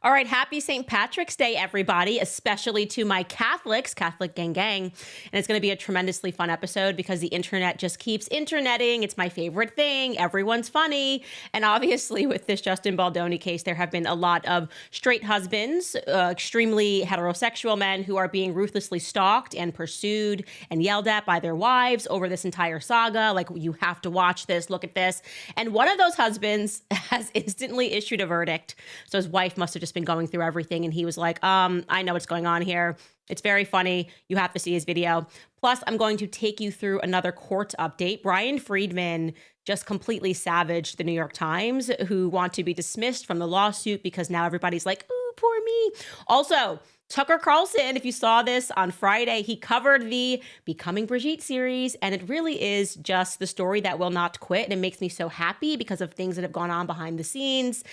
All right, happy St. Patrick's Day, everybody, especially to my Catholics, Catholic gang gang. And it's going to be a tremendously fun episode because the internet just keeps interneting. It's my favorite thing. Everyone's funny. And obviously, with this Justin Baldoni case, there have been a lot of straight husbands, extremely heterosexual men who are being ruthlessly stalked and pursued and yelled at by their wives over this entire saga. Like, you have to watch this, look at this. And one of those husbands has instantly issued a verdict. So his wife must have just been going through everything. And he was like, I know what's going on here. It's very funny. You have to see his video. Plus, I'm going to take you through another court update. Brian Friedman just completely savaged the New York Times, who want to be dismissed from the lawsuit because now everybody's like, ooh, poor me. Also, Tucker Carlson, if you saw this on Friday, he covered the Becoming Brigitte series, and it really is just the story that will not quit. And it makes me so happy because of things that have gone on behind the scenes.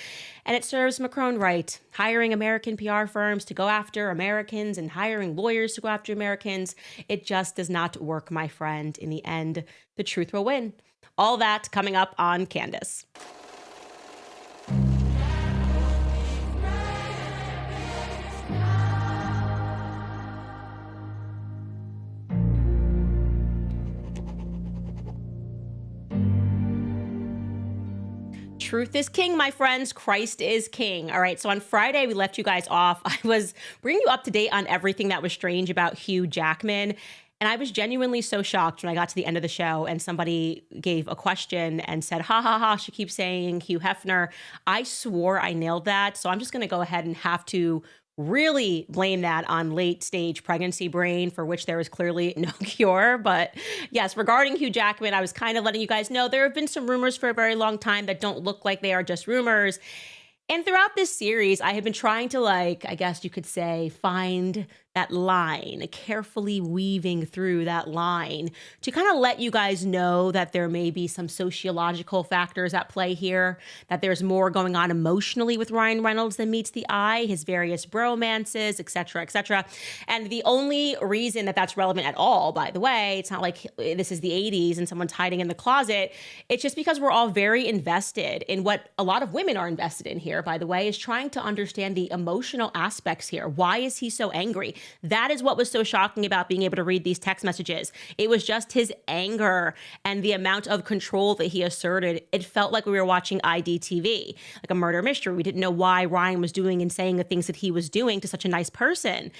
And it serves Macron right, hiring American PR firms to go after Americans and hiring lawyers to go after Americans. It just does not work, my friend. In the end, the truth will win. All that coming up on Candace. Truth is king, my friends. Christ is king. All right. So on Friday, we left you guys off. I was bringing you up to date on everything that was strange about Hugh Jackman. And I was genuinely so shocked when I got to the end of the show and somebody gave a question and said, ha ha ha, she keeps saying Hugh Hefner. I swore I nailed that. So I'm just going to go ahead and have to really blame that on late stage pregnancy brain, for which there is clearly no cure. But yes, regarding Hugh Jackman, I was kind of letting you guys know there have been some rumors for a very long time that don't look like they are just rumors. And throughout this series, I have been trying to, I guess you could say, find that line, carefully weaving through that line to kind of let you guys know that there may be some sociological factors at play here, that there's more going on emotionally with Ryan Reynolds than meets the eye, his various bromances, et cetera, et cetera. And the only reason that that's relevant at all, by the way, it's not like this is the 80s and someone's hiding in the closet. It's just because we're all very invested in what a lot of women are invested in here, by the way, is trying to understand the emotional aspects here. Why is he so angry? That is what was so shocking about being able to read these text messages. It was just his anger and the amount of control that he asserted. It felt like we were watching IDTV, like a murder mystery. We didn't know why Ryan was doing and saying the things that he was doing to such a nice person.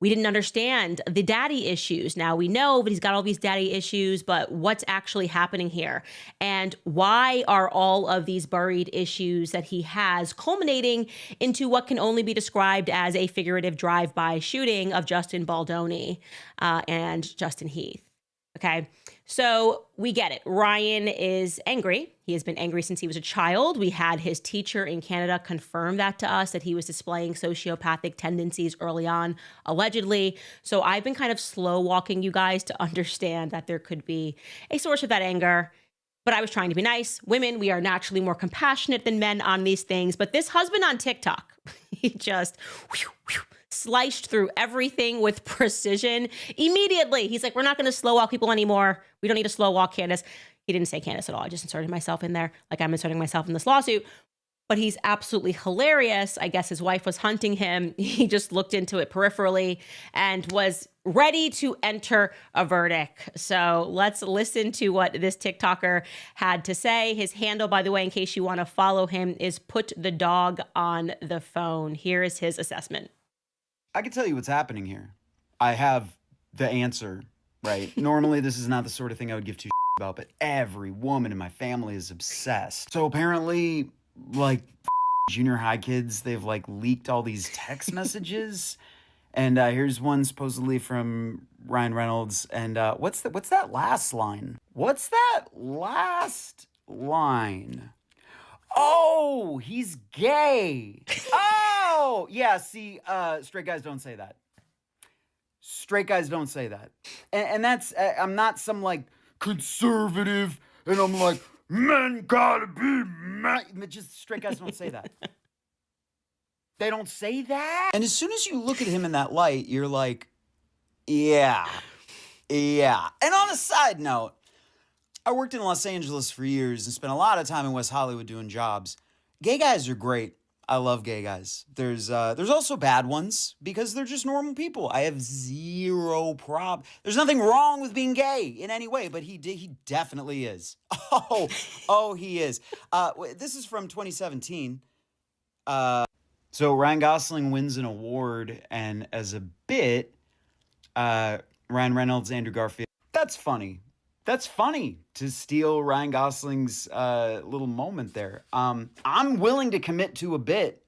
We didn't understand the daddy issues. Now we know, but he's got all these daddy issues, but what's actually happening here? And why are all of these buried issues that he has culminating into what can only be described as a figurative drive-by shooting of Justin Baldoni and Justin Heath? Okay, so we get it. Ryan is angry. He has been angry since he was a child. We had his teacher in Canada confirm that to us, that he was displaying sociopathic tendencies early on, allegedly. So I've been kind of slow walking you guys to understand that there could be a source of that anger. But I was trying to be nice. Women, we are naturally more compassionate than men on these things. But this husband on TikTok, he just sliced through everything with precision immediately. He's like, we're not going to slow walk people anymore. We don't need to slow walk Candace. He didn't say Candace at all. I just inserted myself in there like I'm inserting myself in this lawsuit. But he's absolutely hilarious. I guess his wife was hunting him. He just looked into it peripherally and was ready to enter a verdict. So let's listen to what this TikToker had to say. His handle, by the way, in case you want to follow him, is Put the Dog on the Phone. Here is his assessment. I can tell you what's happening here. I have the answer, right? Normally, this is not the sort of thing I would give two about, but every woman in my family is obsessed. So apparently, junior high kids, they've leaked all these text messages. And here's one supposedly from Ryan Reynolds. And what's that last line? What's that last line? Oh, he's gay. Oh, yeah, see, straight guys don't say that. Straight guys don't say that. And that's, I'm not some conservative, and I'm like, men gotta be men. Just straight guys don't say that. They don't say that. And as soon as you look at him in that light, you're like, yeah. And on a side note, I worked in Los Angeles for years and spent a lot of time in West Hollywood doing jobs. Gay guys are great. I love gay guys. There's also bad ones because they're just normal people. I have zero problem. There's nothing wrong with being gay in any way, but he definitely is. Oh, he is. This is from 2017. So Ryan Gosling wins an award, and as a bit, Ryan Reynolds, Andrew Garfield. That's funny. That's funny to steal Ryan Gosling's little moment there. I'm willing to commit to a bit.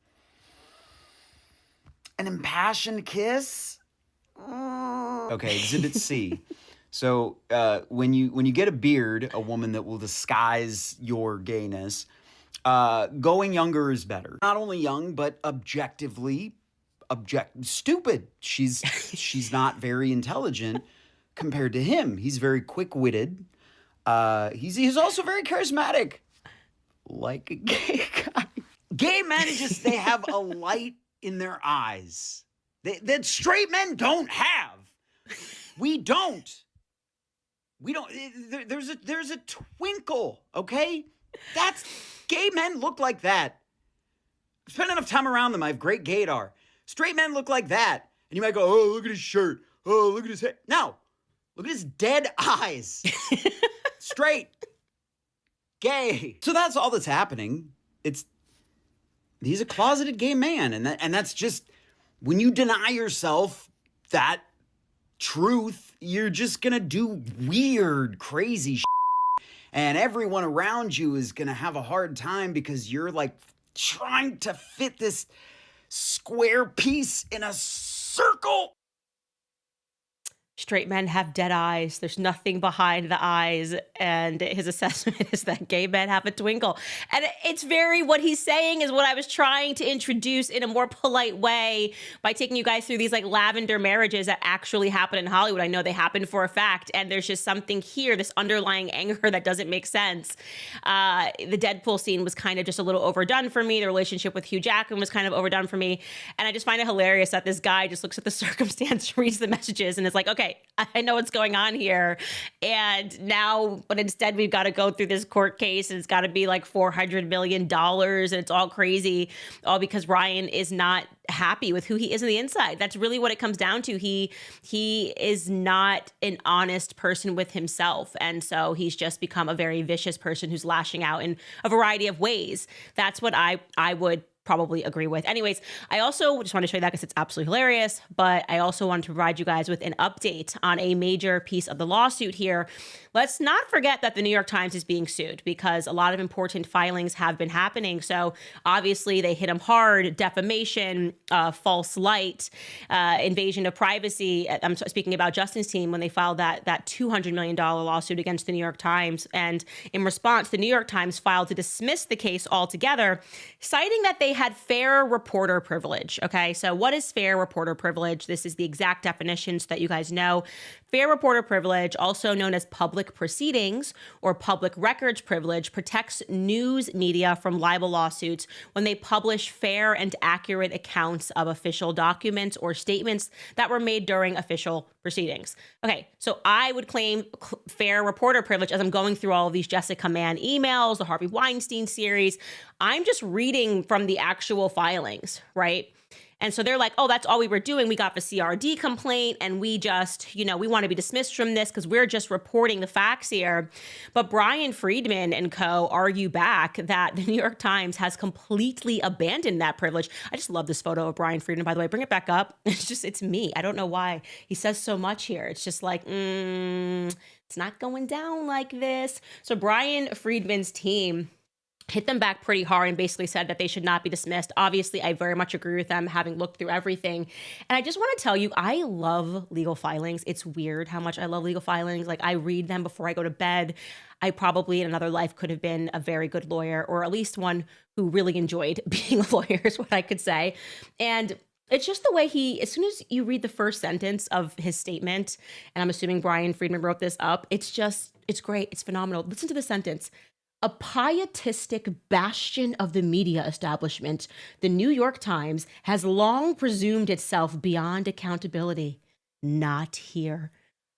An impassioned kiss? Okay, Exhibit C. So when you get a beard, a woman that will disguise your gayness, going younger is better. Not only young, but objectively stupid. She's not very intelligent compared to him. He's very quick-witted. He's also very charismatic, like a gay guy. Gay men they have a light in their eyes that straight men don't have. We don't. There's a twinkle, okay? Gay men look like that. I've spent enough time around them. I have great gaydar. Straight men look like that. And you might go, oh, look at his shirt. Oh, look at his head. No. Look at his dead eyes. Straight. Gay. So that's all that's happening. He's a closeted gay man. And that's just, when you deny yourself that truth, you're just going to do weird, crazy shit. And everyone around you is going to have a hard time because you're like trying to fit this square piece in a circle. Straight men have dead eyes. There's nothing behind the eyes. And his assessment is that gay men have a twinkle. And it's what he's saying is what I was trying to introduce in a more polite way by taking you guys through these like lavender marriages that actually happen in Hollywood. I know they happen for a fact. And there's just something here, this underlying anger that doesn't make sense. The Deadpool scene was kind of just a little overdone for me. The relationship with Hugh Jackman was kind of overdone for me. And I just find it hilarious that this guy just looks at the circumstance, reads the messages, and is like, okay, I know what's going on here. And now, but instead we've got to go through this court case and it's got to be like $400 million and it's all crazy, all because Ryan is not happy with who he is on the inside. That's really what it comes down to. He is not an honest person with himself. And so he's just become a very vicious person who's lashing out in a variety of ways. That's what I would probably agree with. Anyways, I also just want to show you that because it's absolutely hilarious, but I also wanted to provide you guys with an update on a major piece of the lawsuit here. Let's not forget that the New York Times is being sued because a lot of important filings have been happening. So obviously they hit him hard: defamation, false light, invasion of privacy. I'm speaking about Justin's team when they filed that $200 million lawsuit against the New York Times. And in response, the New York Times filed to dismiss the case altogether, citing that they had fair reporter privilege. Okay, so what is fair reporter privilege? This is the exact definition so that you guys know. Fair reporter privilege, also known as public proceedings or public records privilege, protects news media from libel lawsuits when they publish fair and accurate accounts of official documents or statements that were made during official proceedings. Okay, so I would claim fair reporter privilege as I'm going through all of these Jessica Mann emails, the Harvey Weinstein series. I'm just reading from the actual filings, right? And so they're like, oh, that's all we were doing. We got the CRD complaint and we just, we want to be dismissed from this because we're just reporting the facts here. But Brian Friedman and co. argue back that the New York Times has completely abandoned that privilege. I just love this photo of Brian Friedman, by the way. Bring it back up. It's me. I don't know why. He says so much here. It's just like, it's not going down like this. So Brian Friedman's team hit them back pretty hard and basically said that they should not be dismissed. Obviously, I very much agree with them, having looked through everything. And I just want to tell you, I love legal filings. It's weird how much I love legal filings. Like, I read them before I go to bed. I probably in another life could have been a very good lawyer, or at least one who really enjoyed being a lawyer is what I could say. And it's just the way as soon as you read the first sentence of his statement, and I'm assuming Brian Friedman wrote this up, it's great. It's phenomenal. Listen to the sentence. A pietistic bastion of the media establishment, the New York Times has long presumed itself beyond accountability. Not here.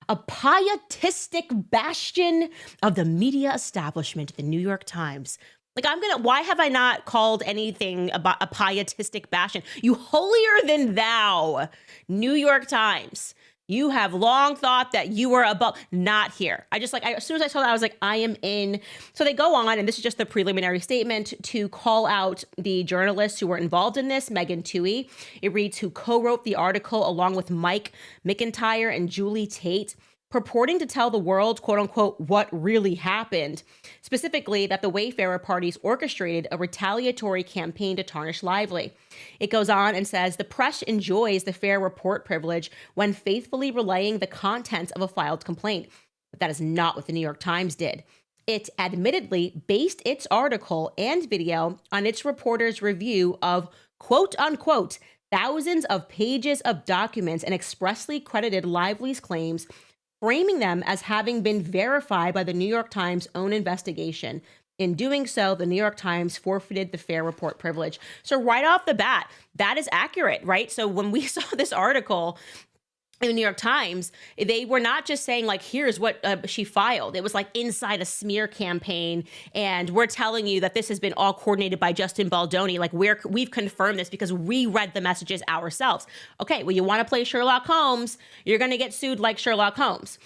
A pietistic bastion of the media establishment, the New York Times. Like, why have I not called anything about a pietistic bastion? You holier than thou, New York Times. You have long thought that you were above, not here. As soon as I saw that, I was like, I am in. So they go on, and this is just the preliminary statement to call out the journalists who were involved in this, Megan Twohey. It reads, who co-wrote the article along with Mike McIntyre and Julie Tate, purporting to tell the world, quote unquote, what really happened, specifically that the Wayfarer parties orchestrated a retaliatory campaign to tarnish Lively. It goes on and says the press enjoys the fair report privilege when faithfully relaying the contents of a filed complaint. But that is not what the New York Times did. It admittedly based its article and video on its reporter's review of, quote unquote, thousands of pages of documents and expressly credited Lively's claims, framing them as having been verified by the New York Times' own investigation. In doing so, the New York Times forfeited the fair report privilege. So right off the bat, that is accurate, right? So when we saw this article in the New York Times, they were not just saying like, here's what she filed. It was like inside a smear campaign. And we're telling you that this has been all coordinated by Justin Baldoni. Like we've confirmed this because we read the messages ourselves. Okay, well, you want to play Sherlock Holmes, you're going to get sued like Sherlock Holmes.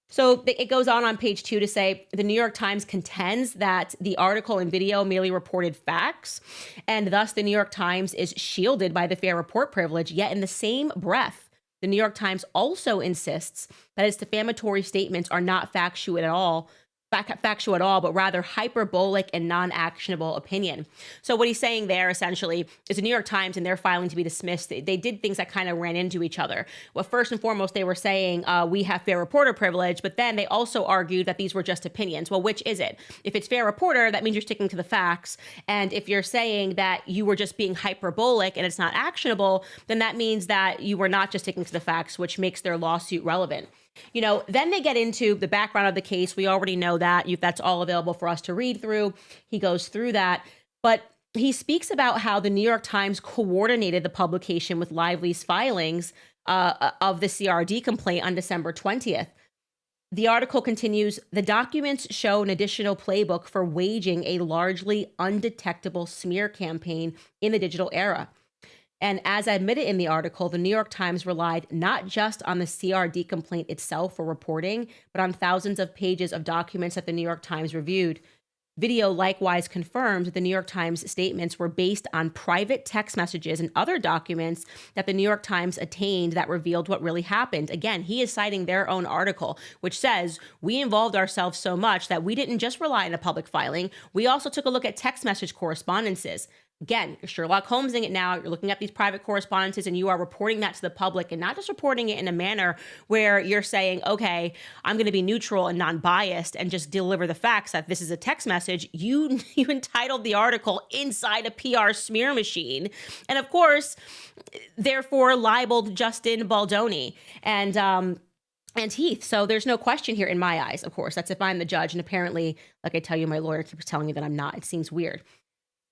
So it goes on page 2 to say the New York Times contends that the article and video merely reported facts, and thus the New York Times is shielded by the fair report privilege. Yet in the same breath, the New York Times also insists that its defamatory statements are not factual at all, but rather hyperbolic and non-actionable opinion. So what he's saying there essentially is the New York Times and their filing to be dismissed, they did things that kind of ran into each other. Well, first and foremost, they were saying we have fair reporter privilege, but then they also argued that these were just opinions. Well, which is it? If it's fair reporter, that means you're sticking to the facts. And if you're saying that you were just being hyperbolic and it's not actionable, then that means that you were not just sticking to the facts, which makes their lawsuit relevant. You know, then they get into the background of the case. We already know that. That's all available for us to read through. He goes through that. But he speaks about how the New York Times coordinated the publication with Lively's filings of the CRD complaint on December 20th. The article continues, the documents show an additional playbook for waging a largely undetectable smear campaign in the digital era. And as admitted in the article, the New York Times relied not just on the CRD complaint itself for reporting, but on thousands of pages of documents that the New York Times reviewed. Video likewise confirmed that the New York Times statements were based on private text messages and other documents that the New York Times attained that revealed what really happened. Again, he is citing their own article, which says, we involved ourselves so much that we didn't just rely on a public filing. We also took a look at text message correspondences. Again, you're Sherlock Holmesing it now. You're looking at these private correspondences and you are reporting that to the public, and not just reporting it in a manner where you're saying, okay, I'm going to be neutral and non-biased and just deliver the facts that this is a text message. You entitled the article inside a PR smear machine. And of course, therefore libeled Justin Baldoni and Heath. So there's no question here in my eyes, of course. That's if I'm the judge. And apparently, like I tell you, my lawyer keeps telling me that I'm not. It seems weird.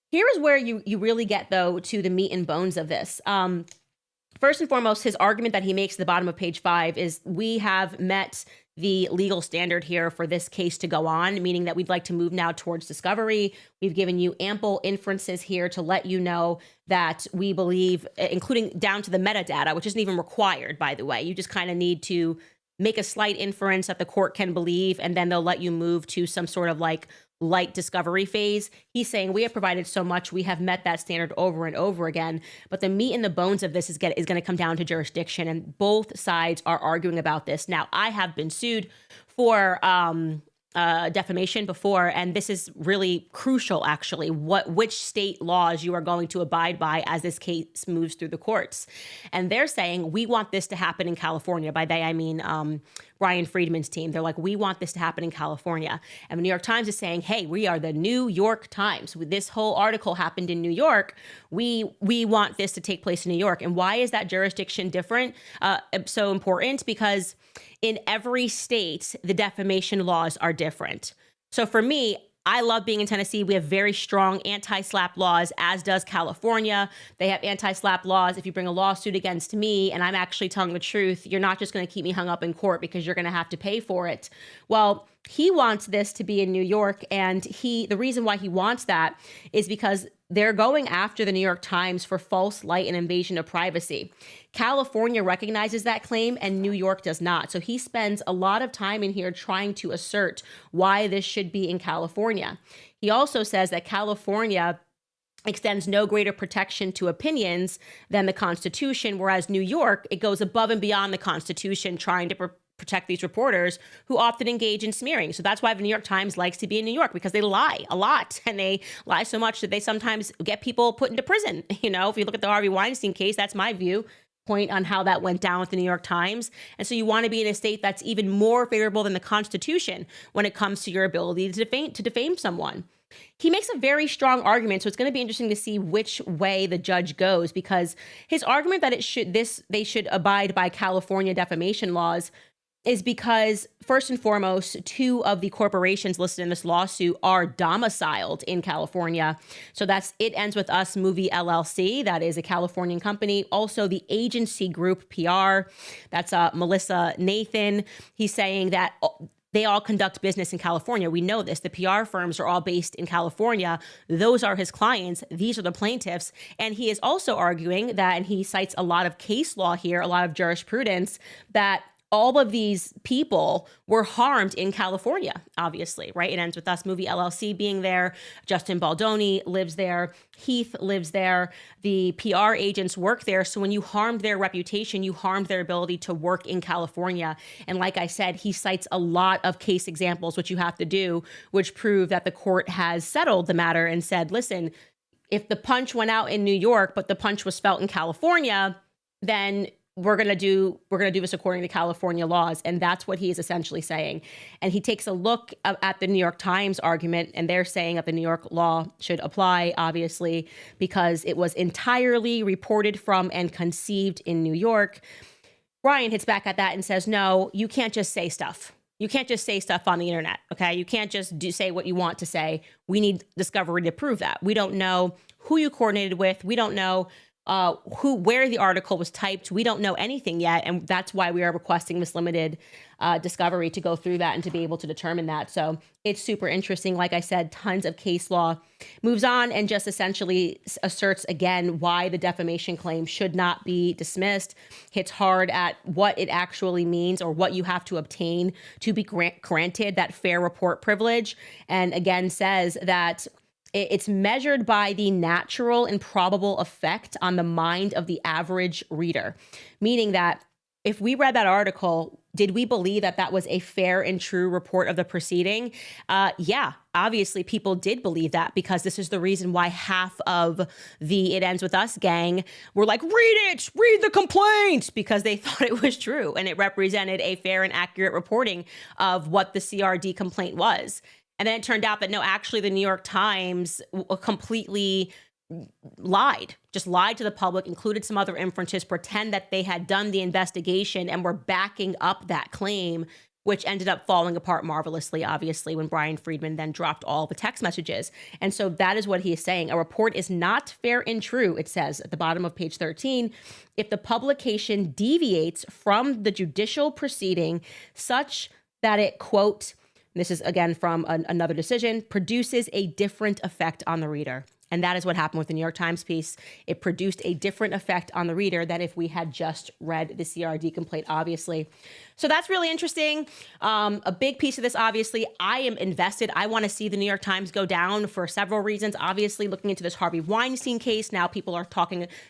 Here is where you really get, though, to the meat and bones of this. First and foremost, his argument that he makes at the bottom of page 5 is we have met the legal standard here for this case to go on, meaning that we'd like to move now towards discovery. We've given you ample inferences here to let you know that we believe, including down to the metadata, which isn't even required, by the way. You just kind of need to make a slight inference that the court can believe, and then they'll let you move to some sort of like light discovery phase. He's saying we have provided so much, we have met that standard over and over again. But the meat and the bones of this is going to come down to jurisdiction, and both sides are arguing about this. Now, I have been sued for defamation before, and this is really crucial, actually, which state laws you are going to abide by as this case moves through the courts. And they're saying we want this to happen in California. By they, I mean Ryan Friedman's team. They're like, we want this to happen in California. And the New York Times is saying, hey, we are the New York Times. This whole article happened in New York. We want this to take place in New York. And why is that jurisdiction different? So important? Because in every state, the defamation laws are different. So for me, I love being in Tennessee. We have very strong anti-SLAPP laws, as does California. They have anti-SLAPP laws. If you bring a lawsuit against me and I'm actually telling the truth, you're not just going to keep me hung up in court because you're going to have to pay for it. Well, he wants this to be in New York, and the reason why he wants that is because they're going after the New York Times for false light and invasion of privacy. California recognizes that claim and New York does not. So he spends a lot of time in here trying to assert why this should be in California. He also says that California extends no greater protection to opinions than the Constitution, whereas New York, it goes above and beyond the Constitution, trying to protect these reporters who often engage in smearing. So that's why the New York Times likes to be in New York, because they lie a lot, and they lie so much that they sometimes get people put into prison. You know, if you look at the Harvey Weinstein case, that's my viewpoint on how that went down with the New York Times. And so you want to be in a state that's even more favorable than the Constitution when it comes to your ability to defame someone. He makes a very strong argument, so it's going to be interesting to see which way the judge goes, because his argument that they should abide by California defamation laws is because, first and foremost, two of the corporations listed in this lawsuit are domiciled in California. So that's It Ends With Us Movie LLC. That is a Californian company. Also, the agency group PR. That's Melissa Nathan. He's saying that they all conduct business in California. We know this. The PR firms are all based in California. Those are his clients. These are the plaintiffs. And he is also arguing that, and he cites a lot of case law here, a lot of jurisprudence, that all of these people were harmed in California, obviously, right? It Ends With Us Movie LLC being there. Justin Baldoni lives there. Heath lives there. The PR agents work there. So when you harmed their reputation, you harmed their ability to work in California. And like I said, he cites a lot of case examples, which you have to do, which prove that the court has settled the matter and said, listen, if the punch went out in New York, but the punch was felt in California, then we're going to do this according to California laws. And that's what he is essentially saying. And he takes a look at the New York Times argument, and they're saying that the New York law should apply, obviously, because it was entirely reported from and conceived in New York. Brian hits back at that and says, no, you can't just say stuff. You can't just say stuff on the internet, okay? You can't just say what you want to say. We need discovery to prove that. We don't know who you coordinated with. We don't know where the article was typed. We don't know anything yet. And that's why we are requesting this limited discovery to go through that and to be able to determine that. So it's super interesting. Like I said, tons of case law. Moves on and just essentially asserts again why the defamation claim should not be dismissed. Hits hard at what it actually means, or what you have to obtain to be granted that fair report privilege. And again says that it's measured by the natural and probable effect on the mind of the average reader, meaning that if we read that article, did we believe that that was a fair and true report of the proceeding? Yeah, obviously people did believe that, because this is the reason why half of the It Ends With Us gang were like, read the complaint, because they thought it was true and it represented a fair and accurate reporting of what the CRD complaint was. And then it turned out that no, actually the New York Times completely lied to the public, included some other inferences, pretend that they had done the investigation and were backing up that claim, which ended up falling apart marvelously, obviously, when Brian Friedman then dropped all the text messages. And so that is what he is saying. A report is not fair and true, it says at the bottom of page 13, if the publication deviates from the judicial proceeding such that it, quote, this is again from another decision, produces a different effect on the reader. And that is what happened with the New York Times piece. It produced a different effect on the reader than if we had just read the CRD complaint, obviously. So that's really interesting. A big piece of this, obviously, I am invested. I want to see the New York Times go down for several reasons. Obviously, looking into this Harvey Weinstein case, now people are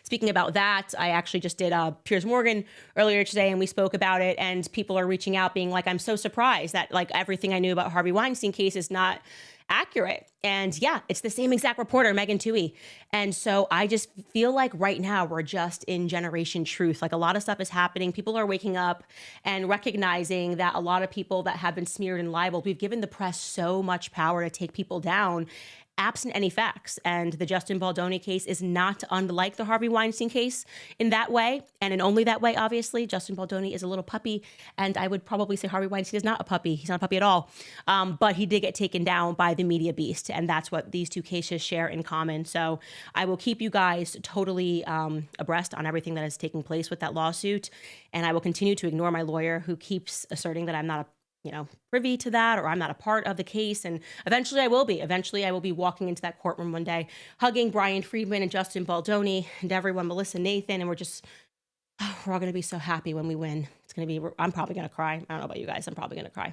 speaking about that. I actually just did Piers Morgan earlier today, and we spoke about it. And people are reaching out being like, I'm so surprised that like everything I knew about Harvey Weinstein case is not accurate. And yeah, it's the same exact reporter, Megan Twohey. And so I just feel like right now we're just in generation truth. Like a lot of stuff is happening. People are waking up and recognizing that a lot of people that have been smeared and libeled, we've given the press so much power to take people down. absent any facts. And the Justin Baldoni case is not unlike the Harvey Weinstein case in that way, and in only that way, obviously. Justin Baldoni is a little puppy, and I would probably say Harvey Weinstein is not a puppy. He's not a puppy at all. But he did get taken down by the media beast, and that's what these two cases share in common. So I will keep you guys totally abreast on everything that is taking place with that lawsuit, and I will continue to ignore my lawyer who keeps asserting that I'm not privy to that, or I'm not a part of the case. And eventually I will be. Eventually I will be walking into that courtroom one day, hugging Brian Friedman and Justin Baldoni and everyone, Melissa Nathan, and we're all going to be so happy when we win. I'm probably going to cry. I don't know about you guys. I'm probably going to cry.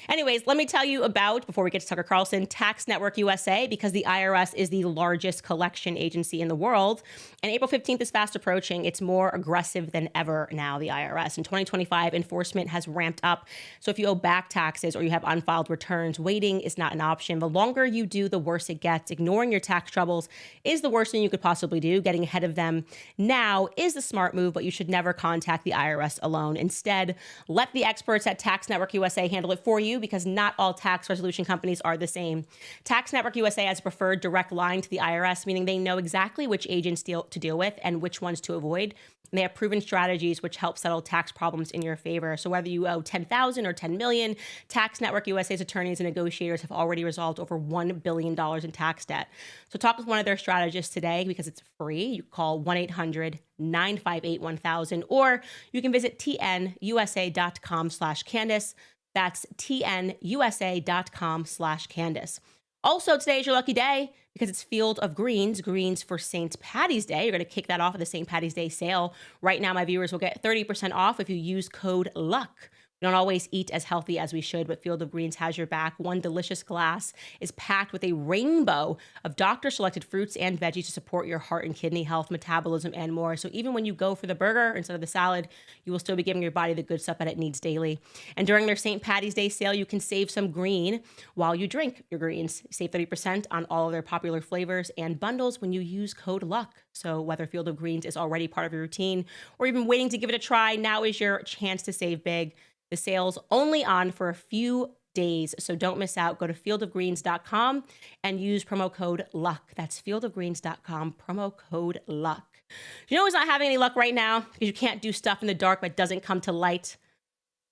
Anyways, let me tell you about, before we get to Tucker Carlson, Tax Network USA, because the IRS is the largest collection agency in the world. And April 15th is fast approaching. It's more aggressive than ever now, the IRS. In 2025, enforcement has ramped up. So if you owe back taxes or you have unfiled returns, waiting is not an option. The longer you do, the worse it gets. Ignoring your tax troubles is the worst thing you could possibly do. Getting ahead of them now is the smart move, but you should never contact the IRS alone. Instead, let the experts at Tax Network USA handle it for you, because not all tax resolution companies are the same. Tax Network USA has a preferred direct line to the IRS, meaning they know exactly which agents to deal with and which ones to avoid. And they have proven strategies which help settle tax problems in your favor. So whether you owe $10,000 or $10 million, Tax Network USA's attorneys and negotiators have already resolved over $1 billion in tax debt. So talk with one of their strategists today, because it's free. You call 1-800-958-1000, or you can visit tnusa.com/Candace. That's tnusa.com/Candace. Also, today is your lucky day because it's Field of Greens, greens for St. Patty's Day. You're going to kick that off at the St. Patty's Day sale. Right now, my viewers will get 30% off if you use code LUCK. We don't always eat as healthy as we should, but Field of Greens has your back. One delicious glass is packed with a rainbow of doctor-selected fruits and veggies to support your heart and kidney health, metabolism, and more. So even when you go for the burger instead of the salad, you will still be giving your body the good stuff that it needs daily. And during their St. Patty's Day sale, you can save some green while you drink your greens. Save 30% on all of their popular flavors and bundles when you use code LUCK. So whether Field of Greens is already part of your routine or even waiting to give it a try, now is your chance to save big. The sale's only on for a few days, so don't miss out. Go to fieldofgreens.com and use promo code LUCK. That's fieldofgreens.com, promo code LUCK. You know who's not having any luck right now because you can't do stuff in the dark but doesn't come to light?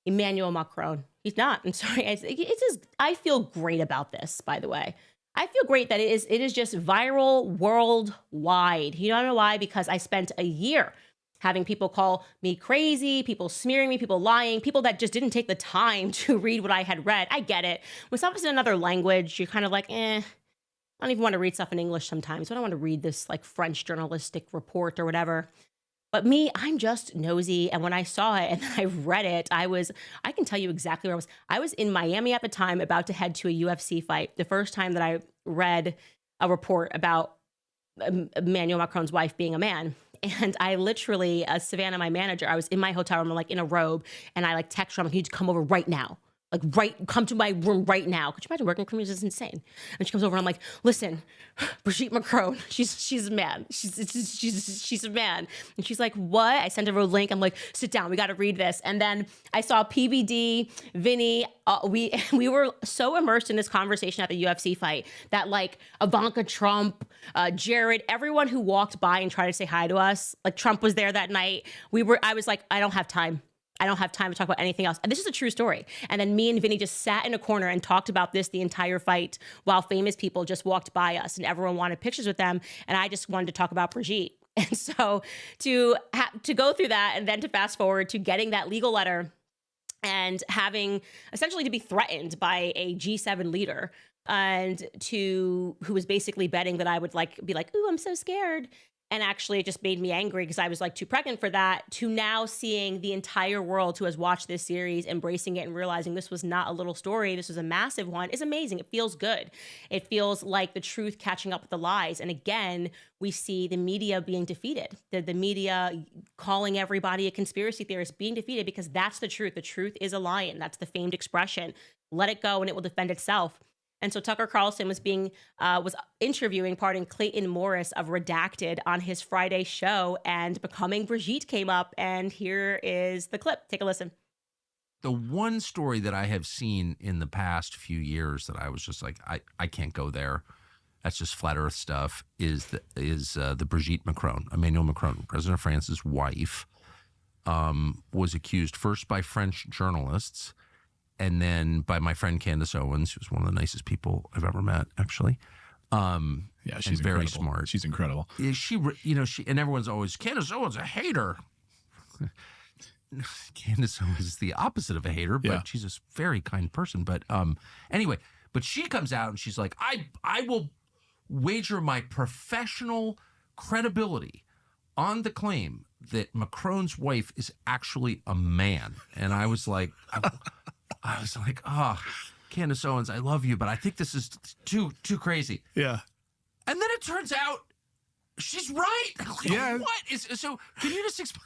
Emmanuel Macron. He's not. I'm sorry. I feel great about this, by the way. I feel great that it is just viral worldwide. You don't know why? Because I spent a year having people call me crazy, people smearing me, people lying, people that just didn't take the time to read what I had read. I get it. When stuff in another language, you're kind of like, I don't even want to read stuff in English sometimes. I don't want to read this like French journalistic report or whatever. But me, I'm just nosy. And when I saw it and then I read it, I can tell you exactly where I was. I was in Miami at the time, about to head to a UFC fight. The first time that I read a report about Emmanuel Macron's wife being a man. And I literally, Savannah, my manager, I was in my hotel room, like in a robe, and I text her, I'm like, you need to come over right now. Come to my room right now. Could you imagine working for me? This is insane. And she comes over and I'm like, listen, Brigitte Macron, she's a man. She's a man. And she's like, what? I sent her a link. I'm like, sit down. We got to read this. And then I saw PBD, Vinny. We were so immersed in this conversation at the UFC fight that Ivanka Trump, Jared, everyone who walked by and tried to say hi to us, Trump was there that night. I was like, I don't have time. I don't have time to talk about anything else. And this is a true story. And then me and Vinny just sat in a corner and talked about this the entire fight while famous people just walked by us and everyone wanted pictures with them. And I just wanted to talk about Brigitte. And so to go through that and then to fast forward to getting that legal letter and having essentially to be threatened by a G7 leader and who was basically betting that I would be like, ooh, I'm so scared. And actually, it just made me angry because I was too pregnant for that, to now seeing the entire world who has watched this series, embracing it and realizing this was not a little story, this was a massive one, is amazing. It feels good. It feels like the truth catching up with the lies. And again, we see the media being defeated, the media calling everybody a conspiracy theorist, being defeated because that's the truth. The truth is a lion. That's the famed expression. Let it go and it will defend itself. And so Tucker Carlson was interviewing Clayton Morris of Redacted on his Friday show, and Becoming Brigitte came up, and here is the clip. Take a listen. The one story that I have seen in the past few years that I was just like, I can't go there. that's just flat Earth stuff, is the Brigitte Macron, Emmanuel Macron, President of France's wife, was accused first by French journalists and then by my friend Candace Owens, who's one of the nicest people I've ever met, actually. Yeah, she's very incredible. smart. She's incredible. She, and everyone's always, Candace Owens a hater. Candace Owens is the opposite of a hater, but she's a very kind person. But anyway, but she comes out and she's like, I will wager my professional credibility on the claim that Macron's wife is actually a man. And I was like, oh, Candace Owens, I love you, but I think this is too crazy. Yeah. And then it turns out she's right. Yeah. What is so? Can you just explain?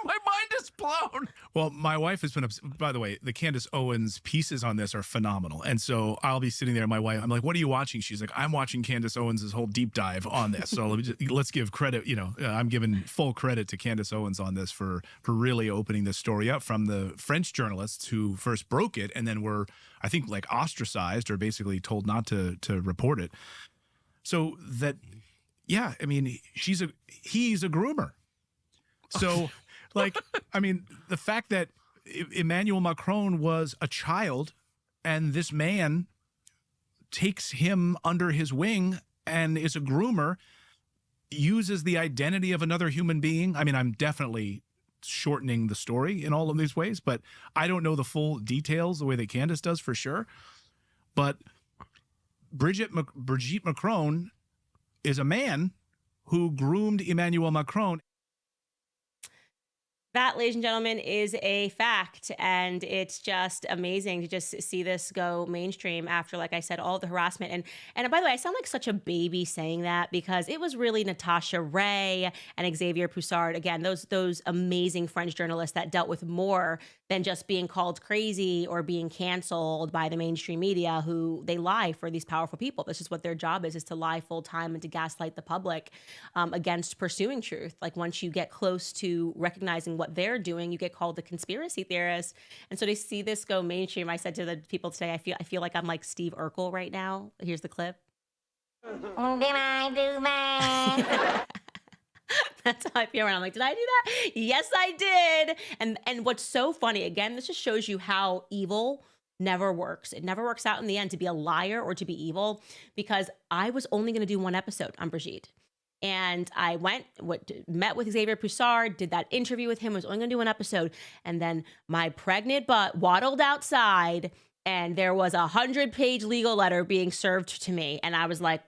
My mind is blown. Well, my wife has been, by the way, the Candace Owens pieces on this are phenomenal. And so I'll be sitting there, my wife, I'm like, what are you watching? She's like, I'm watching Candace Owens' whole deep dive on this. So let's give credit, I'm giving full credit to Candace Owens on this for really opening this story up from the French journalists who first broke it and then were, I think, like ostracized or basically told not to report it. So that, yeah, I mean, he's a groomer. So, the fact that Emmanuel Macron was a child and this man takes him under his wing and is a groomer, uses the identity of another human being. I mean, I'm definitely shortening the story in all of these ways, but I don't know the full details the way that Candace does for sure. But Brigitte Macron is a man who groomed Emmanuel Macron. That, ladies and gentlemen, is a fact. And it's just amazing to just see this go mainstream after, like I said, all the harassment. And by the way, I sound like such a baby saying that because it was really Natasha Ray and Xavier Poussard. Again, those amazing French journalists that dealt with more than just being called crazy or being canceled by the mainstream media, who they lie for these powerful people. This is what their job is to lie full time and to gaslight the public against pursuing truth. Like once you get close to recognizing what they're doing, you get called the conspiracy theorist. And so to see this go mainstream, I said to the people today, I feel like I'm like Steve Urkel right now. Here's the clip. Did I do that? That's how I feel. And I'm like, did I do that? Yes, I did. And what's so funny, again, this just shows you how evil never works. It never works out in the end to be a liar or to be evil, because I was only going to do one episode on Brigitte. And I met with Xavier Poussard, did that interview with him, was only going to do one episode. And then my pregnant butt waddled outside and there was a 100-page legal letter being served to me. And I was like,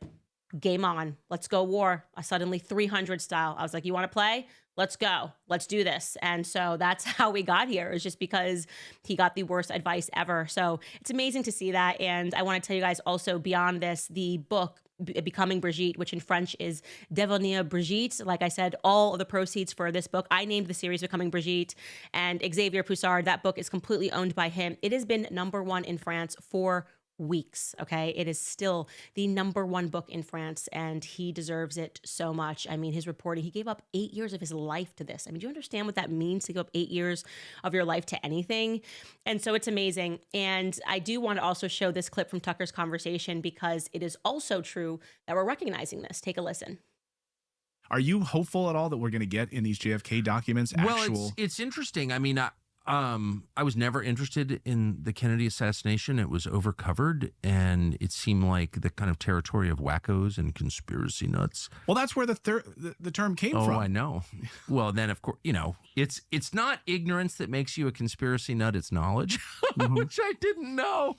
game on, let's go war. I suddenly 300 style. I was like, you want to play? Let's go. Let's do this. And so that's how we got here. It's just because he got the worst advice ever. So it's amazing to see that. And I want to tell you guys also, beyond this, the book, Becoming Brigitte, which in French is Devenir Brigitte. Like I said, all of the proceeds for this book, I named the series Becoming Brigitte, and Xavier Poussard, that book is completely owned by him. It has been #1 in France for weeks. Okay. It is still the #1 book in France, and he deserves it so much. I mean, his reporting, he gave up 8 years of his life to this. I mean, do you understand what that means to give up 8 years of your life to anything? And so it's amazing. And I do want to also show this clip from Tucker's conversation, because it is also true that we're recognizing this. Take a listen. Are you hopeful at all that we're going to get in these JFK documents Well, it's interesting. I mean, I was never interested in the Kennedy assassination. It was overcovered, and it seemed like the kind of territory of wackos and conspiracy nuts. Well, that's where the term came from. Oh, I know. Well, then, of course, it's not ignorance that makes you a conspiracy nut. It's knowledge, which I didn't know.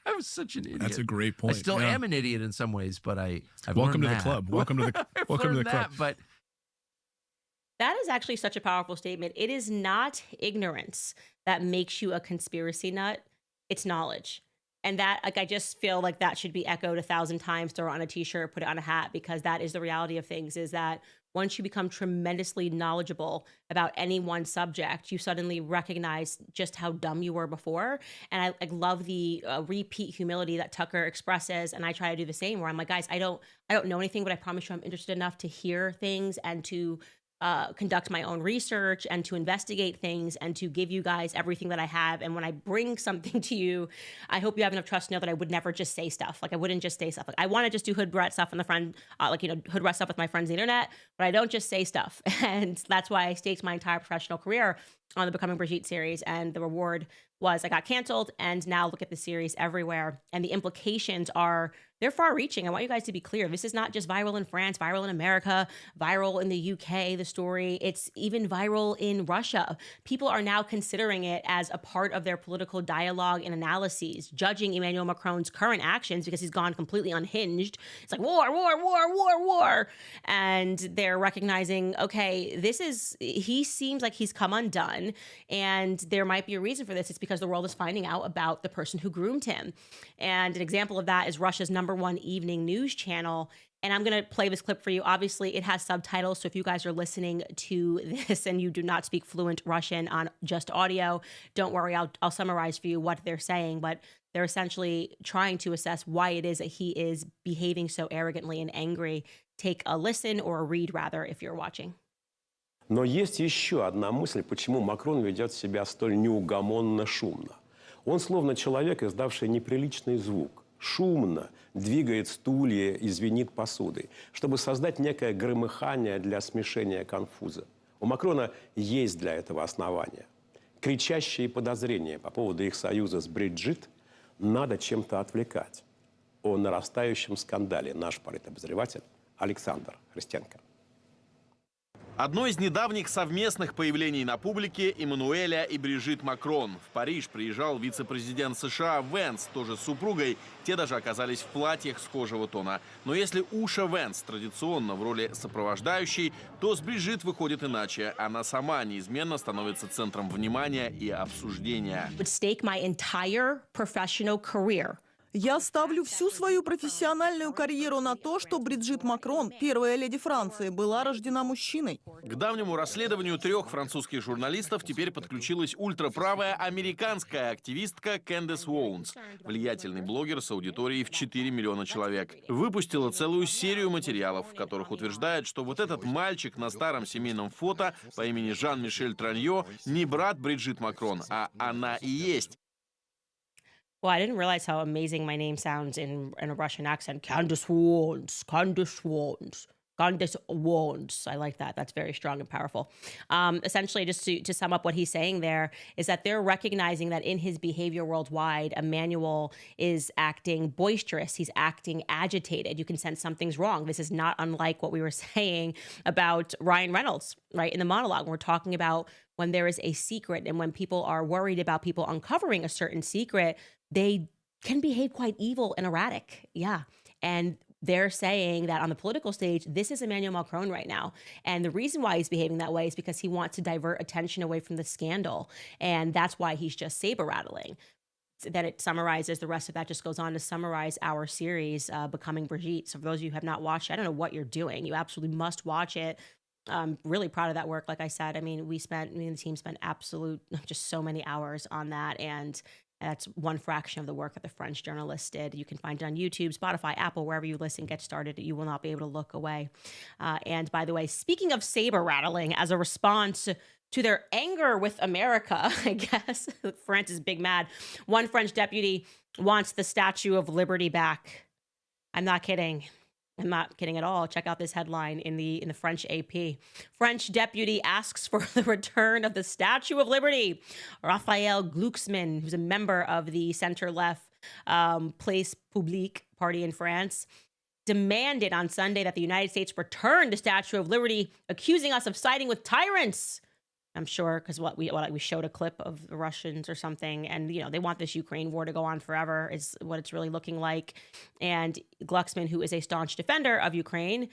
I was such an idiot. That's a great point. I still am an idiot in some ways, but I've welcome to learned the club. Welcome to the welcome to the club. But that is actually such a powerful statement. It is not ignorance that makes you a conspiracy nut. It's knowledge. And that, like, I just feel like that should be echoed 1,000 times, throw it on a t-shirt, put it on a hat, because that is the reality of things, is that once you become tremendously knowledgeable about any one subject, you suddenly recognize just how dumb you were before. And I love the repeat humility that Tucker expresses. And I try to do the same, where I'm like, guys, I don't know anything, but I promise you I'm interested enough to hear things and to conduct my own research and to investigate things and to give you guys everything that I have. And when I bring something to you, I hope you have enough trust to know that I would never just say stuff. Like I wouldn't just say stuff. Like I want to just do hood rat stuff on the friend, hood rat stuff with my friends on the internet, but I don't just say stuff. And that's why I staked my entire professional career on the Becoming Brigitte series. And the reward was I got canceled, and now look at the series everywhere. And the implications are, they're far reaching. I want you guys to be clear. This is not just viral in France, viral in America, viral in the UK, the story. It's even viral in Russia. People are now considering it as a part of their political dialogue and analyses, judging Emmanuel Macron's current actions because he's gone completely unhinged. It's like war, war, war, war, war. And they're recognizing, okay, he seems like he's come undone, and there might be a reason for this. It's because the world is finding out about the person who groomed him. And an example of that is Russia's #1 evening news channel. And I'm going to play this clip for you. Obviously, it has subtitles. So if you guys are listening to this and you do not speak fluent Russian on just audio, don't worry. I'll summarize for you what they're saying. But they're essentially trying to assess why it is that he is behaving so arrogantly and angry. Take a listen, or a read rather, if you're watching. Но есть еще одна мысль, почему Макрон ведет себя столь неугомонно шумно. Он словно человек, издавший неприличный звук, шумно двигает стулья и звенит посудой, чтобы создать некое громыхание для смешения конфуза. У Макрона есть для этого основания. Кричащие подозрения по поводу их союза с Бриджит надо чем-то отвлекать. О нарастающем скандале наш политобозреватель Александр Христенко. Одно из недавних совместных появлений на публике Эммануэля и Брижит Макрон. В Париж приезжал вице-президент США Венс, тоже с супругой. Те даже оказались в платьях схожего тона. Но если Уша Венс традиционно в роли сопровождающей, то с Брижит выходит иначе. Она сама неизменно становится центром внимания и обсуждения. Я ставлю всю свою профессиональную карьеру на то, что Бриджит Макрон, первая леди Франции, была рождена мужчиной. К давнему расследованию 3 французских журналистов теперь подключилась ультраправая американская активистка Candace Owens, влиятельный блогер с аудиторией в 4 миллиона человек. Выпустила целую серию материалов, в которых утверждает, что вот этот мальчик на старом семейном фото по имени Жан-Мишель Траньо не брат Бриджит Макрон, а она и есть. Well, I didn't realize how amazing my name sounds in a Russian accent. Candace Owens, Candace Owens, Candace Owens. I like that. That's very strong and powerful. Essentially, just to sum up what he's saying there, is that they're recognizing that in his behavior worldwide, Emmanuel is acting boisterous. He's acting agitated. You can sense something's wrong. This is not unlike what we were saying about Ryan Reynolds, right, in the monologue. We're talking about when there is a secret, and when people are worried about people uncovering a certain secret, they can behave quite evil and erratic. Yeah. And they're saying that on the political stage, this is Emmanuel Macron right now. And the reason why he's behaving that way is because he wants to divert attention away from the scandal. And that's why he's just saber rattling. Then it summarizes, the rest of that just goes on to summarize our series, Becoming Brigitte. So for those of you who have not watched it, I don't know what you're doing. You absolutely must watch it. I'm really proud of that work. Like I said, I mean, me and the team spent just so many hours on that. And that's one fraction of the work that the French journalists did. You can find it on YouTube, Spotify, Apple, wherever you listen, get started. You will not be able to look away. And by the way, speaking of saber rattling, as a response to their anger with America, I guess, France is big mad. One French deputy wants the Statue of Liberty back. I'm not kidding. I'm not kidding at all. Check out this headline in the French AP. French deputy asks for the return of the Statue of Liberty. Raphael Glucksmann, who's a member of the center-left Place Publique party in France, demanded on Sunday that the United States return the Statue of Liberty, accusing us of siding with tyrants. I'm sure, because we showed a clip of the Russians or something, and they want this Ukraine war to go on forever is what it's really looking like. And Glucksmann, who is a staunch defender of Ukraine,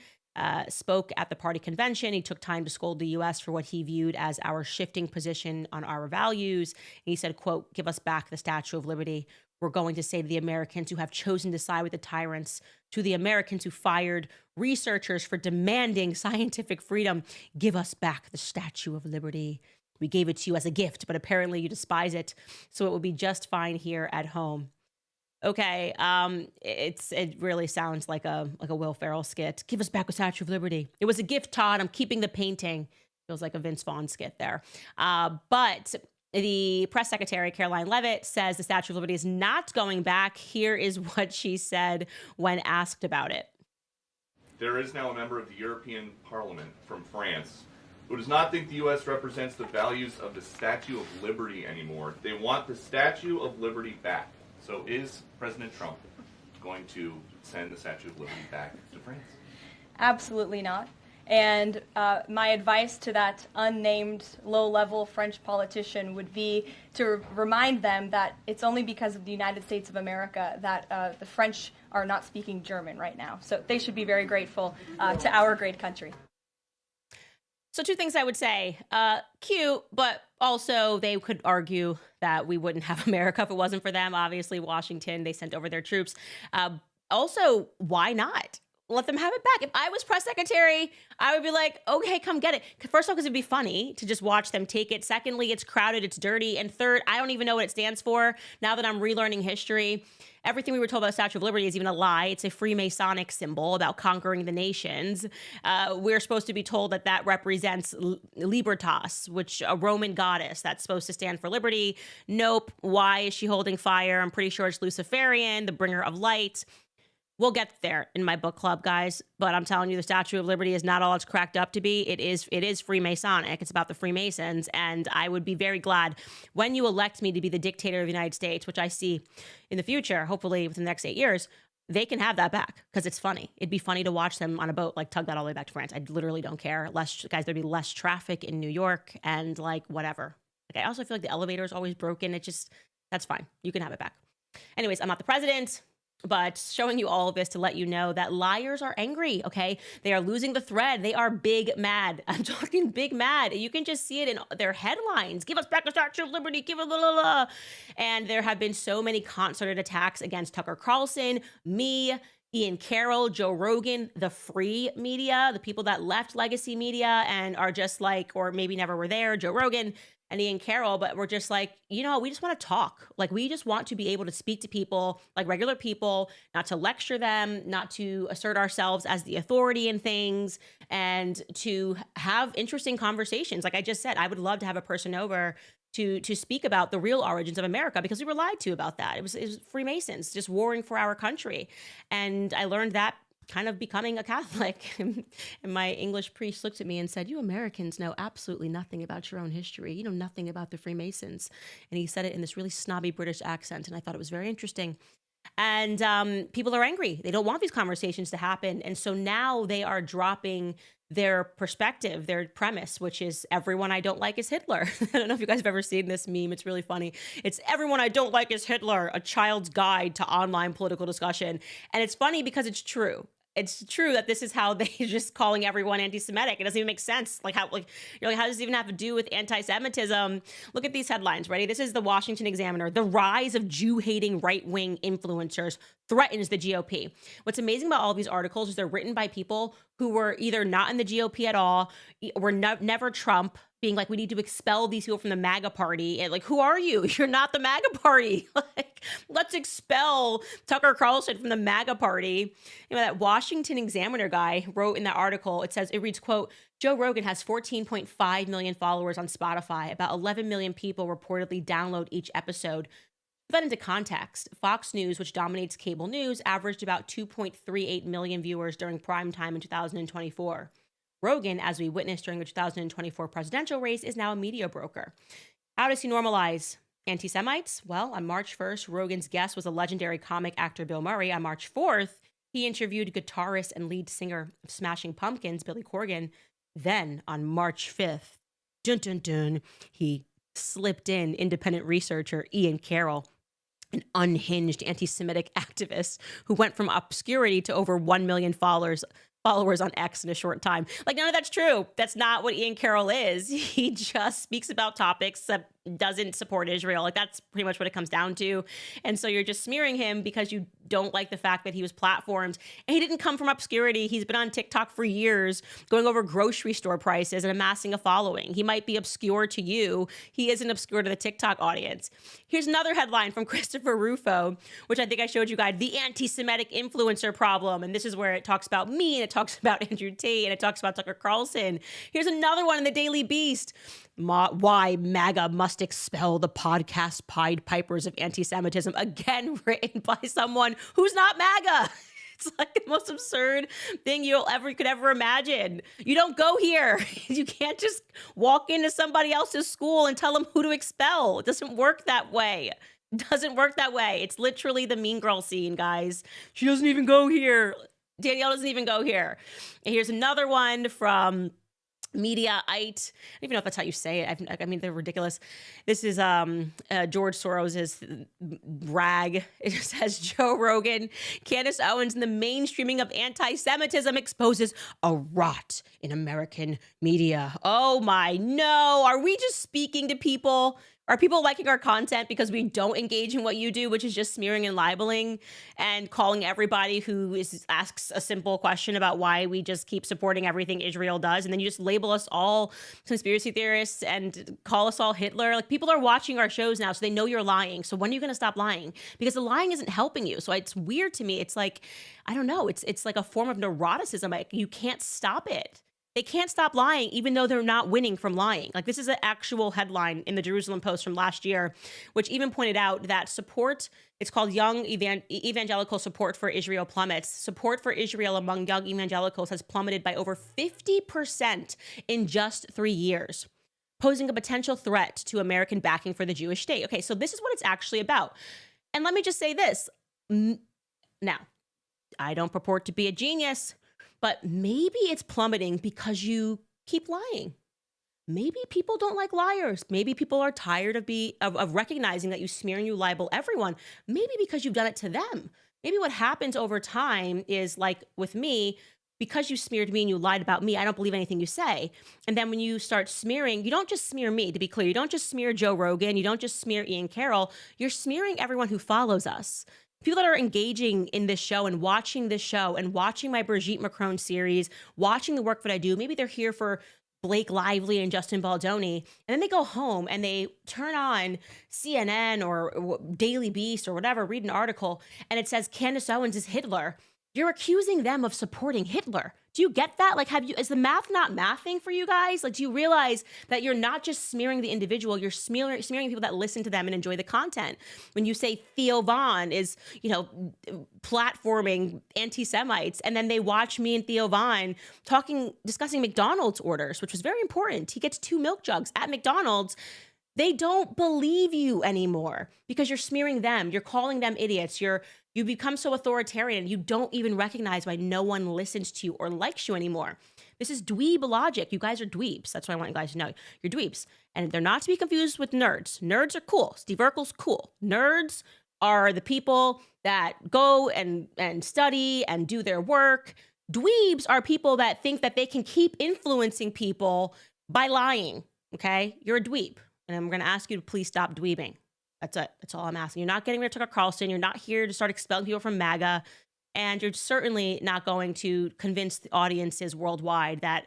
spoke at the party convention. He took time to scold the U.S. for what he viewed as our shifting position on our values. And he said, quote, "Give us back the Statue of Liberty. We're going to say to the Americans who have chosen to side with the tyrants, to the Americans who fired researchers for demanding scientific freedom, give us back the Statue of Liberty. We gave it to you as a gift, but apparently you despise it, so it will be just fine here at home." Okay, it really sounds like a Will Ferrell skit. Give us back a Statue of Liberty. It was a gift, Todd. I'm keeping the painting. Feels like a Vince Vaughn skit there. But the press secretary, Caroline Leavitt, says the Statue of Liberty is not going back. Here is what she said when asked about it. There is now a member of the European Parliament from France who does not think the U.S. represents the values of the Statue of Liberty anymore. They want the Statue of Liberty back. So is President Trump going to send the Statue of Liberty back to France? Absolutely not. And my advice to that unnamed low-level French politician would be to remind them that it's only because of the United States of America that the French are not speaking German right now. So they should be very grateful to our great country. So two things I would say. Cute, but also they could argue that we wouldn't have America if it wasn't for them. Obviously, Washington, they sent over their troops. Also, why not? Let them have it back. If I was press secretary, I would be like, okay, come get it. First of all, because it'd be funny to just watch them take it. Secondly, it's crowded, it's dirty. And third, I don't even know what it stands for now that I'm relearning history. Everything we were told about the Statue of Liberty is even a lie. It's a Freemasonic symbol about conquering the nations. We're supposed to be told that that represents Libertas, which a Roman goddess that's supposed to stand for liberty. Nope. Why is she holding fire? I'm pretty sure it's Luciferian, the bringer of light. We'll get there in my book club, guys. But I'm telling you, the Statue of Liberty is not all it's cracked up to be. It is Freemasonic. It's about the Freemasons. And I would be very glad when you elect me to be the dictator of the United States, which I see in the future, hopefully within the next 8 years, they can have that back because it's funny. It'd be funny to watch them on a boat, like tug that all the way back to France. I literally don't care. Guys, there'd be less traffic in New York and like whatever. Like, I also feel like the elevator is always broken. That's fine. You can have it back. Anyways, I'm not the president. But showing you all of this to let you know that liars are angry, okay? They are losing the thread. They are big mad. I'm talking big mad. You can just see it in their headlines. Give us back the Statue of Liberty. Give it blah, blah, blah. And there have been so many concerted attacks against Tucker Carlson, me, Ian Carroll, Joe Rogan, the free media, the people that left legacy media and are just like, or maybe never were there, Joe Rogan and Ian Carroll, but we're just like, we just want to talk. Like, we just want to be able to speak to people like regular people, not to lecture them, not to assert ourselves as the authority in things, and to have interesting conversations. Like I just said, I would love to have a person over to speak about the real origins of America, because we were lied to about that. It was Freemasons just warring for our country. And I learned that kind of becoming a Catholic. And my English priest looked at me and said, "You Americans know absolutely nothing about your own history. You know nothing about the Freemasons." And he said it in this really snobby British accent. And I thought it was very interesting. And people are angry. They don't want these conversations to happen. And so now they are dropping their perspective, their premise, which is everyone I don't like is Hitler. I don't know if you guys have ever seen this meme. It's really funny. It's everyone I don't like is Hitler, a child's guide to online political discussion. And it's funny because it's true. It's true that this is how they're just calling everyone anti-Semitic. It doesn't even make sense. How does it even have to do with anti-Semitism? Look at these headlines. Ready? This is the Washington Examiner. The rise of Jew-hating right-wing influencers threatens the GOP. What's amazing about all of these articles is they're written by people who were either not in the GOP at all, were never Trump, being like, we need to expel these people from the MAGA party. And like, who are you? You're not the MAGA party. Like, let's expel Tucker Carlson from the MAGA party. That Washington Examiner guy wrote in that article, it reads, quote, Joe Rogan has 14.5 million followers on Spotify. About 11 million people reportedly download each episode. Put that into context, Fox News, which dominates cable news, averaged about 2.38 million viewers during prime time in 2024. Rogan, as we witnessed during the 2024 presidential race, is now a media broker. How does he normalize anti-Semites? Well, on March 1st, Rogan's guest was a legendary comic actor Bill Murray. On March 4th, he interviewed guitarist and lead singer of Smashing Pumpkins, Billy Corgan. Then, on March 5th, dun dun dun, he slipped in independent researcher Ian Carroll, an unhinged anti-Semitic activist who went from obscurity to over 1 million followers on X in a short time. Like, none of that's true. That's not what Ian Carroll is. He just speaks about topics that doesn't support Israel. Like, that's pretty much what it comes down to. And so you're just smearing him because you don't like the fact that he was platformed. And he didn't come from obscurity. He's been on TikTok for years, going over grocery store prices and amassing a following. He might be obscure to you. He isn't obscure to the TikTok audience. Here's another headline from Christopher Rufo, which I think I showed you guys, the anti-Semitic influencer problem. And this is where it talks about me, and it talks about Andrew Tate, and it talks about Tucker Carlson. Here's another one in the Daily Beast. Why MAGA must expel the podcast Pied Pipers of anti-Semitism. Again, written by someone who's not MAGA. It's like the most absurd thing you could ever imagine. You don't go here. You can't just walk into somebody else's school and tell them who to expel. It doesn't work that way. It doesn't work that way. It's literally the Mean Girl scene, guys. She doesn't even go here. Danielle doesn't even go here. And here's another one from Mediaite. I don't even know if that's how you say it. I mean, they're ridiculous. This is George Soros's rag. It says Joe Rogan, Candace Owens, and the mainstreaming of anti-Semitism exposes a rot in American media. Oh my, no. Are we just speaking to people? Are people liking our content because we don't engage in what you do, which is just smearing and libeling and calling everybody who asks a simple question about why we just keep supporting everything Israel does? And then you just label us all conspiracy theorists and call us all Hitler. Like, people are watching our shows now, so they know you're lying. So when are you going to stop lying? Because the lying isn't helping you. So it's weird to me. It's like, I don't know. It's like a form of neuroticism. Like, you can't stop it. They can't stop lying, even though they're not winning from lying. Like, this is an actual headline in the Jerusalem Post from last year, which even pointed out that support, it's called Young Evangelical Support for Israel Plummets. Support for Israel among young evangelicals has plummeted by over 50% in just 3 years, posing a potential threat to American backing for the Jewish state. Okay, so this is what it's actually about. And let me just say this. Now, I don't purport to be a genius, but maybe it's plummeting because you keep lying. Maybe people don't like liars. Maybe people are tired of recognizing that you smear and you libel everyone. Maybe because you've done it to them. Maybe what happens over time is, like with me, because you smeared me and you lied about me, I don't believe anything you say. And then when you start smearing, you don't just smear me, to be clear. You don't just smear Joe Rogan. You don't just smear Ian Carroll. You're smearing everyone who follows us. People that are engaging in this show and watching this show and watching my Brigitte Macron series, watching the work that I do. Maybe they're here for Blake Lively and Justin Baldoni, and then they go home and they turn on CNN or Daily Beast or whatever, read an article, and it says Candace Owens is Hitler. You're accusing them of supporting Hitler. Do you get that? Like, is the math not mathing for you guys? Like, do you realize that you're not just smearing the individual, you're smearing people that listen to them and enjoy the content? When you say Theo Von is, platforming anti-Semites, and then they watch me and Theo Von discussing McDonald's orders, which was very important. He gets 2 milk jugs at McDonald's. They don't believe you anymore because you're smearing them. You're calling them idiots. You become so authoritarian, you don't even recognize why no one listens to you or likes you anymore. This is dweeb logic. You guys are dweebs. That's what I want you guys to know. You're dweebs. And they're not to be confused with nerds. Nerds are cool. Steve Urkel's cool. Nerds are the people that go and study and do their work. Dweebs are people that think that they can keep influencing people by lying, okay? You're a dweeb. And I'm going to ask you to please stop dweebing. That's it. That's all I'm asking. You're not getting rid of Tucker Carlson. You're not here to start expelling people from MAGA. And you're certainly not going to convince the audiences worldwide that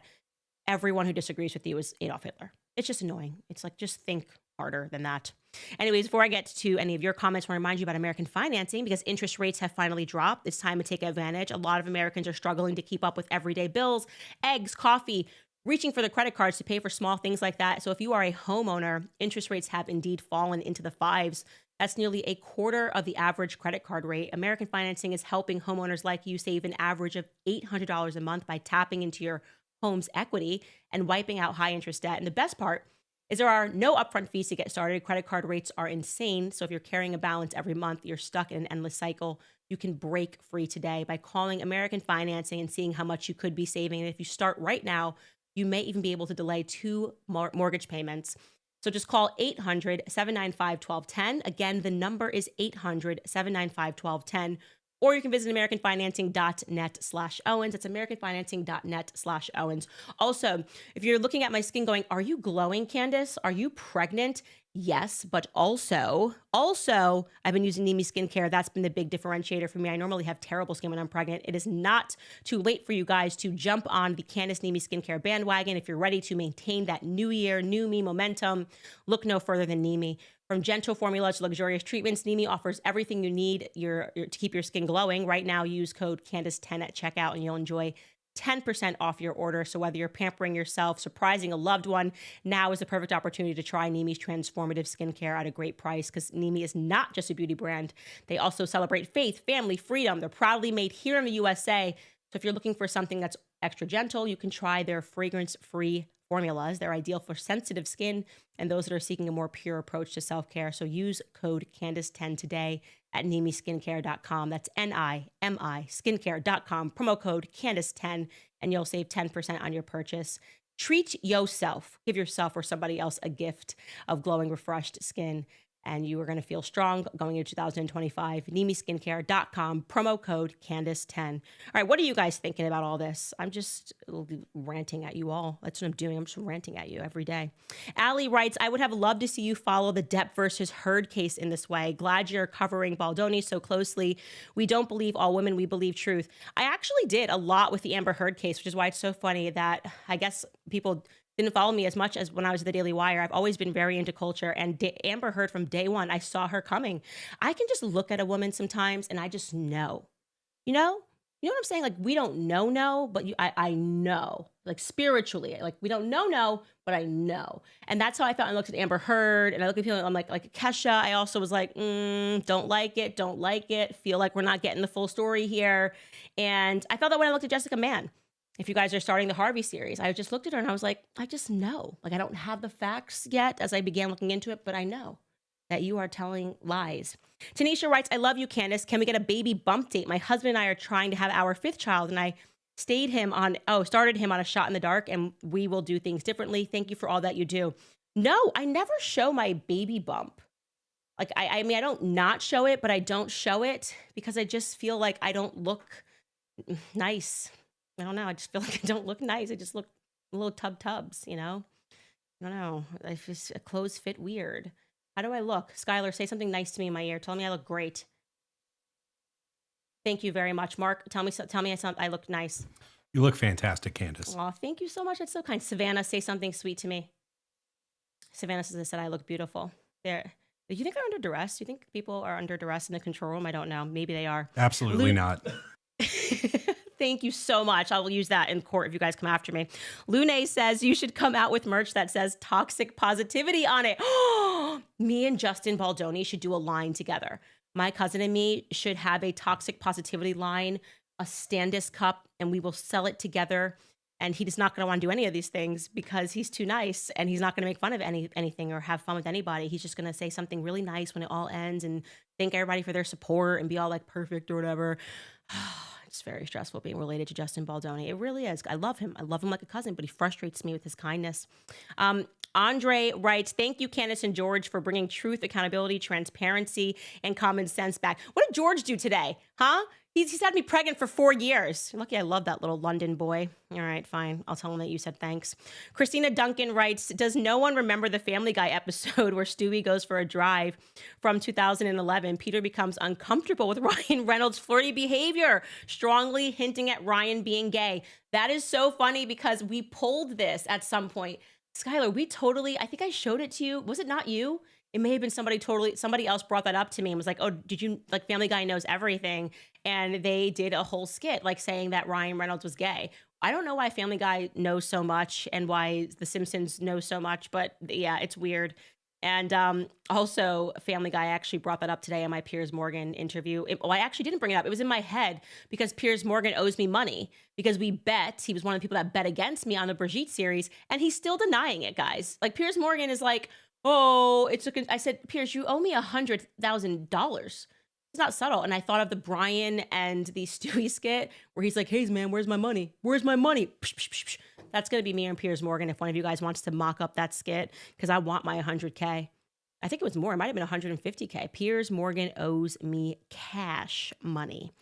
everyone who disagrees with you is Adolf Hitler. It's just annoying. It's like, just think harder than that. Anyways, before I get to any of your comments, I want to remind you about American financing because interest rates have finally dropped. It's time to take advantage. A lot of Americans are struggling to keep up with everyday bills, eggs, coffee, reaching for the credit cards to pay for small things like that. So if you are a homeowner, interest rates have indeed fallen into the 5s. That's nearly a quarter of the average credit card rate. American Financing is helping homeowners like you save an average of $800 a month by tapping into your home's equity and wiping out high interest debt. And the best part is there are no upfront fees to get started. Credit card rates are insane. So if you're carrying a balance every month, you're stuck in an endless cycle. You can break free today by calling American Financing and seeing how much you could be saving. And if you start right now, you may even be able to delay 2 mortgage payments. So just call 800-795-1210. Again, the number is 800-795-1210. Or you can visit americanfinancing.net/Owens. That's americanfinancing.net/Owens. Also, if you're looking at my skin going, are you glowing, Candace? Are you pregnant? Yes, but also, I've been using Nimi skincare. That's been the big differentiator for me. I normally have terrible skin when I'm pregnant. It is not too late for you guys to jump on the Candace Nimi skincare bandwagon if you're ready to maintain that new year, new me momentum. Look no further than Nimi. From gentle formulas to luxurious treatments, Nimi offers everything you need to keep your skin glowing. Right now, use code Candace10 at checkout and you'll enjoy 10% off your order. So whether you're pampering yourself, surprising a loved one, now is the perfect opportunity to try Nimi's transformative skincare at a great price, because Nimi is not just a beauty brand. They also celebrate faith, family, freedom. They're proudly made here in the USA. So if you're looking for something that's extra gentle, you can try their fragrance-free formulas. They're ideal for sensitive skin and those that are seeking a more pure approach to self-care. So use code Candace10 today at NimiSkincare.com. That's NIMI skincare.com. Promo code Candace10, and you'll save 10% on your purchase. Treat yourself. Give yourself or somebody else a gift of glowing, refreshed skin, and you are going to feel strong going into 2025. NimiSkincare.com. Promo code Candace10. All right, what are you guys thinking about all this? I'm just ranting at you all. That's what I'm doing. I'm just ranting at you every day. Allie writes, I would have loved to see you follow the Depp versus Heard case in this way. Glad you're covering Baldoni so closely. We don't believe all women. We believe truth. I actually did a lot with the Amber Heard case, which is why it's so funny that I guess people didn't follow me as much as when I was at the Daily Wire. I've always been very into culture, and Amber Heard from day one, I saw her coming. I can just look at a woman sometimes and I just know, you know what I'm saying? Like, we don't know, but I know, like spiritually, like we don't know, but I know. And that's how I felt. I looked at Amber Heard and I look at people, I'm like Kesha. I also was like, don't like it. Feel like we're not getting the full story here. And I felt that when I looked at Jessica Mann. If you guys are starting the Harvey series, I just looked at her and I was like, I just know. Like, I don't have the facts yet as I began looking into it, but I know that you are telling lies. Tanisha writes, I love you, Candace. Can we get a baby bump date? My husband and I are trying to have our 5th child, and I started him on a shot in the dark, and we will do things differently. Thank you for all that you do. No, I never show my baby bump. Like, I mean, I don't not show it, but I don't show it because I just feel like I don't look nice. I don't know. I just feel like I don't look nice. I just look little tubs, you know? I don't know. Clothes fit weird. How do I look? Skylar, say something nice to me in my ear. Tell me I look great. Thank you very much. Mark, tell me I look nice. You look fantastic, Candace. Oh, thank you so much. That's so kind. Savannah, say something sweet to me. Savannah said I look beautiful. There. Do you think they're under duress? Do you think people are under duress in the control room? I don't know. Maybe they are. Absolutely not. Thank you so much. I will use that in court if you guys come after me. Lune says you should come out with merch that says toxic positivity on it. Me and Justin Baldoni should do a line together. My cousin and me should have a toxic positivity line, a Standis cup, and we will sell it together. And he's not going to want to do any of these things because he's too nice, and he's not going to make fun of anything or have fun with anybody. He's just going to say something really nice when it all ends and thank everybody for their support and be all like perfect or whatever. It's very stressful being related to Justin Baldoni. It really is. I love him. I love him like a cousin, but he frustrates me with his kindness. Andre writes, thank you, Candace and George, for bringing truth, accountability, transparency, and common sense back. What did George do today? Huh? He's had me pregnant for 4 years. Lucky I love that little London boy. All right, fine. I'll tell him that you said thanks. Christina Duncan writes, does no one remember the Family Guy episode where Stewie goes for a drive from 2011? Peter becomes uncomfortable with Ryan Reynolds' flirty behavior, strongly hinting at Ryan being gay. That is so funny because we pulled this at some point. Skylar, I think I showed it to you. Was it not you? It may have been somebody else brought that up to me and was like, oh, did you, like, Family Guy knows everything. And they did a whole skit, like, saying that Ryan Reynolds was gay. I don't know why Family Guy knows so much and why The Simpsons knows so much, but yeah, it's weird. And also, Family Guy actually brought that up today in my Piers Morgan interview. I actually didn't bring it up. It was in my head because Piers Morgan owes me money because we bet. He was one of the people that bet against me on the Brigitte series, and he's still denying it, guys. Like, Piers Morgan is like, oh, I said, Piers, you owe me $100,000. It's not subtle. And I thought of the Brian and the Stewie skit where he's like, hey, man, where's my money? Where's my money? Psh, psh, psh, psh. That's going to be me and Piers Morgan if one of you guys wants to mock up that skit, because I want my 100K. I think it was more. It might have been 150K. Piers Morgan owes me cash money.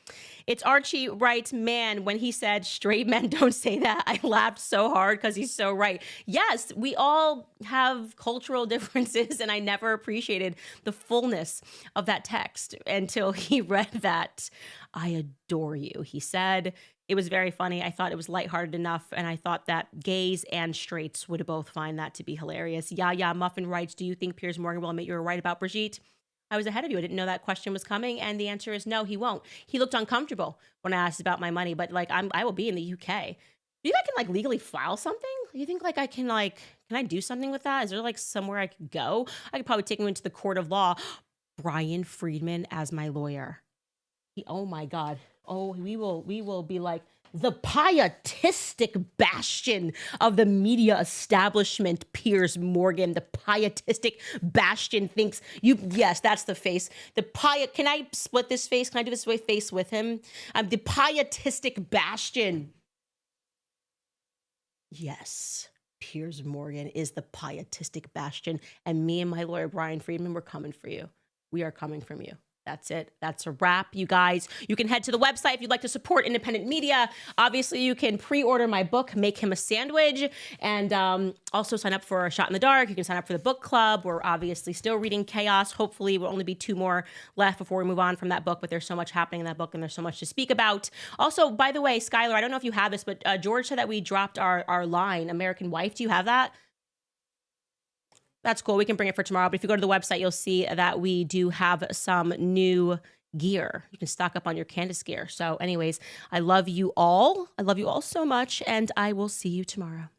It's Archie writes, man, when he said straight men don't say that, I laughed so hard because he's so right. Yes, we all have cultural differences, and I never appreciated the fullness of that text until he read that. I adore you, he said. It was very funny. I thought it was lighthearted enough, and I thought that gays and straights would both find that to be hilarious. Yeah, Muffin writes, do you think Piers Morgan will admit you were right about Brigitte? I was ahead of you. I didn't know that question was coming, and the answer is no, he won't. He looked uncomfortable when I asked about my money, but like I will be in the UK. Do you think I can like legally file something? You think like I can can I do something with that? Is there like somewhere I could go? I could probably take him into the court of law. Brian Friedman as my lawyer. Oh my God. Oh, we will be like the pietistic bastion of the media establishment, Piers Morgan. The pietistic bastion thinks yes, that's the face. Can I split this face? Can I do this face with him? I'm the pietistic bastion. Yes, Piers Morgan is the pietistic bastion. And me and my lawyer, Brian Friedman, we're coming for you. We are coming from you. That's it. That's a wrap, you guys. You can head to the website if you'd like to support independent media. Obviously, you can pre-order my book, Make Him a Sandwich, and also sign up for A Shot in the Dark. You can sign up for the book club. We're obviously still reading Chaos. Hopefully, we'll only be 2 more left before we move on from that book, but there's so much happening in that book, and there's so much to speak about. Also, by the way, Skylar, I don't know if you have this, but George said that we dropped our line, American Wife. Do you have that? That's cool. We can bring it for tomorrow. But if you go to the website, you'll see that we do have some new gear. You can stock up on your Candace gear. So anyways, I love you all. I love you all so much. And I will see you tomorrow.